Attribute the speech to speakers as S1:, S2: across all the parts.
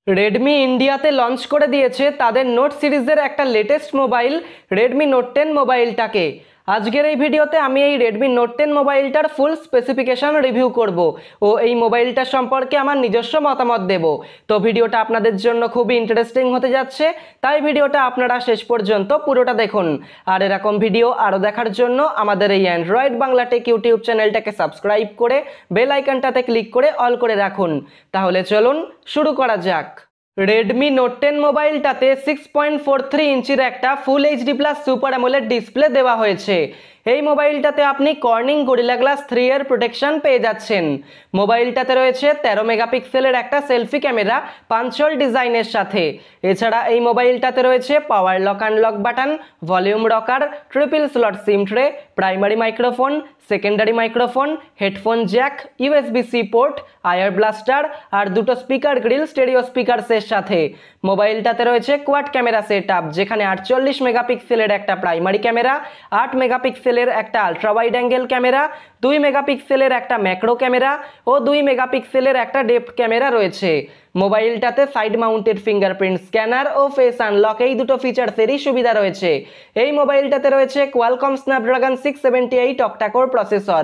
S1: Redmi ইন্ডিয়াতে launch করে দিয়েছে তাদের নোট সিরিজের একটা লেটেস্ট মোবাইল রেডমি নোট 10 মোবাইলটাকে। আজকের এই ভিডিওতে আমি এই রেডমি নোট 10 মোবাইলটার ফুল স্পেসিফিকেশন রিভিউ করব ও এই মোবাইলটা সম্পর্কে আমার নিজস্ব মতামত দেব। তো ভিডিওটা আপনাদের জন্য খুবই ইন্টারেস্টিং হতে যাচ্ছে, তাই ভিডিওটা আপনারা শেষ পর্যন্ত পুরোটা দেখুন। আর এরকম ভিডিও আরও দেখার জন্য আমাদের এই অ্যান্ড্রয়েড বাংলা টেক ইউটিউব চ্যানেলটাকে সাবস্ক্রাইব করে বেল আইকনটাতে ক্লিক করে অল করে রাখুন। তাহলে চলুন শুরু করা যাক। রেডমি নোট 10 মোবাইলটাতে 6.43 ইঞ্চির একটা full HD plus super AMOLED display দেওয়া হয়েছে। এই মোবাইলটাতে আপনি কর্নিং গরিলা গ্লাস 3 এর প্রোটেকশন পেয়ে যাচ্ছেন। মোবাইলটাতে রয়েছে 13 মেগাপিক্সেলের একটা সেলফি ক্যামেরা পাঞ্চল ডিজাইনের সাথে। এছাড়া এই মোবাইলটাতে রয়েছে power lock unlock button, volume rocker, triple slot SIM tray, primary microphone, secondary microphone, headphone jack, USB C port, IR blaster আর দুটো স্পিকার গ্রিল স্টেরিও স্পিকারসের সাথে। মোবাইলটাতে রয়েছে কোয়াড ক্যামেরা সেটআপ, যেখানে 48 মেগাপিক্সেলের একটা প্রাইমারি ক্যামেরা, 8 মেগাপিক্সেলের একটা আলট্রা ওয়াইড অ্যাঙ্গেল ক্যামেরা, 2 মেগাপিক্সেলের একটা ম্যাক্রো ক্যামেরা ও 2 মেগাপিক্সেলের একটা ডেপথ ক্যামেরা রয়েছে। মোবাইলটাতে সাইড মাউন্টেড ফিঙ্গারপ্রিন্ট স্ক্যানার ও ফেস আনলক এই দুটো ফিচারসেরই সুবিধা রয়েছে। এই মোবাইলটাতে রয়েছে কোয়ালকম স্ন্যাপড্রাগন 678 অক্টাকোর প্রসেসর।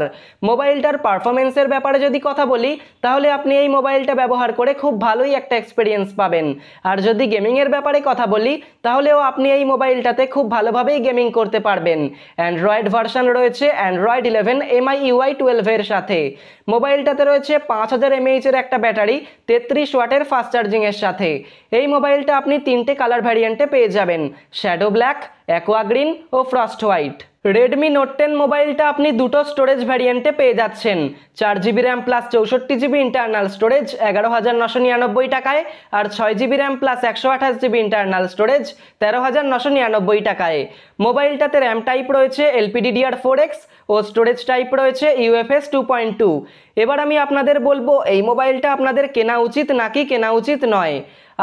S1: মোবাইলটার পারফরমেন্সের ব্যাপারে যদি কথা বলি, তাহলে আপনি এই মোবাইলটা ব্যবহার করে খুব ভালোই একটা এক্সপিরিয়েন্স পাবেন। আর যদি গেমিংয়ের ব্যাপারে কথা বলি, তাহলেও আপনি এই মোবাইলটাতে খুব ভালোভাবেই গেমিং করতে পারবেন। অ্যান্ড্রয়েড ভার্সন রয়েছে অ্যান্ড্রয়েড 11 MIUI 12 এর সাথে। মোবাইলটাতে রয়েছে 5000 mAh এর একটা ব্যাটারি 33 ওয়াটের ফাস্ট চার্জিং এর সাথে। এই মোবাইলটা আপনি 3টে কালার ভ্যারিয়েন্টে পেয়ে যাবেন, শ্যাডো ব্ল্যাক, অ্যাকোয়া গ্রিন ও ফ্রস্ট হোয়াইট। রেডমি নোট 10 মোবাইলটা আপনি দুটো স্টোরেজ ভ্যারিয়েন্টে পেয়ে যাচ্ছেন, 4GB RAM plus 64GB internal storage 11,999 টাকায়, আর 6GB RAM plus 128GB internal storage 13,999 টাকায়। মোবাইলটাতে র্যাম টাইপ রয়েছে LPDDR4X ও স্টোরেজ টাইপ রয়েছে UFS 2.2। এবার আমি আপনাদের বলবো এই মোবাইলটা আপনাদের কেনা উচিত নাকি কেনা উচিত নয়।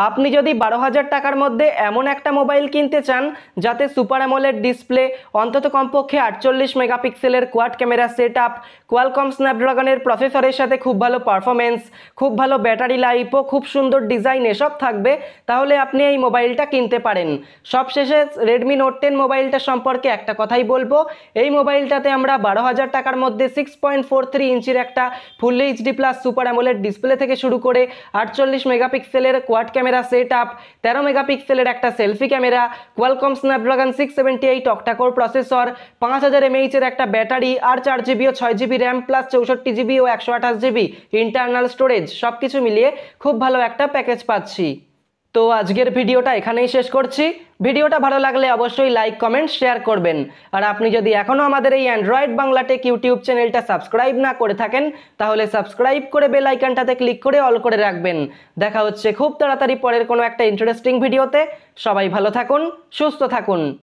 S1: আপনি যদি 12,000 টাকার মধ্যে এমন একটা মোবাইল কিনতে চান যাতে সুপার অ্যামোলেড ডিসপ্লে, অন্তত কমপক্ষে 48 মেগাপিক্সেলের কোয়াড ক্যামেরা সেটআপ, কোয়ালকম স্ন্যাপড্রাগনের প্রসেসরের সাথে খুব ভালো পারফরমেন্স, খুব ভালো ব্যাটারি লাইফ ও খুব সুন্দর ডিজাইন এসব থাকবে, তাহলে আপনি এই মোবাইলটা কিনতে পারেন। সবশেষে রেডমি নোট 10 মোবাইলটা সম্পর্কে একটা কথাই বলবো, এই মোবাইলটাতে আমরা 12,000 টাকার মধ্যে 6.43 ইঞ্চির একটা full HD plus super AMOLED display থেকে শুরু করে 48 মেগাপিক্সেলের কোয়াড ক্যামেরা সেটআপ, 13 মেগাপিক্সেলের একটা selfie camera, Qualcomm Snapdragon 678 octa-core processor, 5000 mAh এর একটা ব্যাটারি, আর 4GB ও 6GB র্যাম প্লাস 64GB ও 128GB ইন্টারনাল স্টোরেজ, সবকিছু মিলিয়ে খুব ভালো একটা প্যাকেজ পাচ্ছি। তো আজকের ভিডিওটা এখানেই শেষ করছি। ভিডিওটা ভালো লাগলে অবশ্যই লাইক, কমেন্ট, শেয়ার করবেন। আর আপনি যদি এখনও আমাদের এই অ্যান্ড্রয়েড বাংলা টেক ইউটিউব চ্যানেলটা সাবস্ক্রাইব না করে থাকেন, তাহলে সাবস্ক্রাইব করে বেল আইকনটাতে ক্লিক করে অল করে রাখবেন। দেখা হচ্ছে খুব তাড়াতাড়ি পরের কোনো একটা ইন্টারেস্টিং ভিডিওতে। সবাই ভালো থাকুন, সুস্থ থাকুন।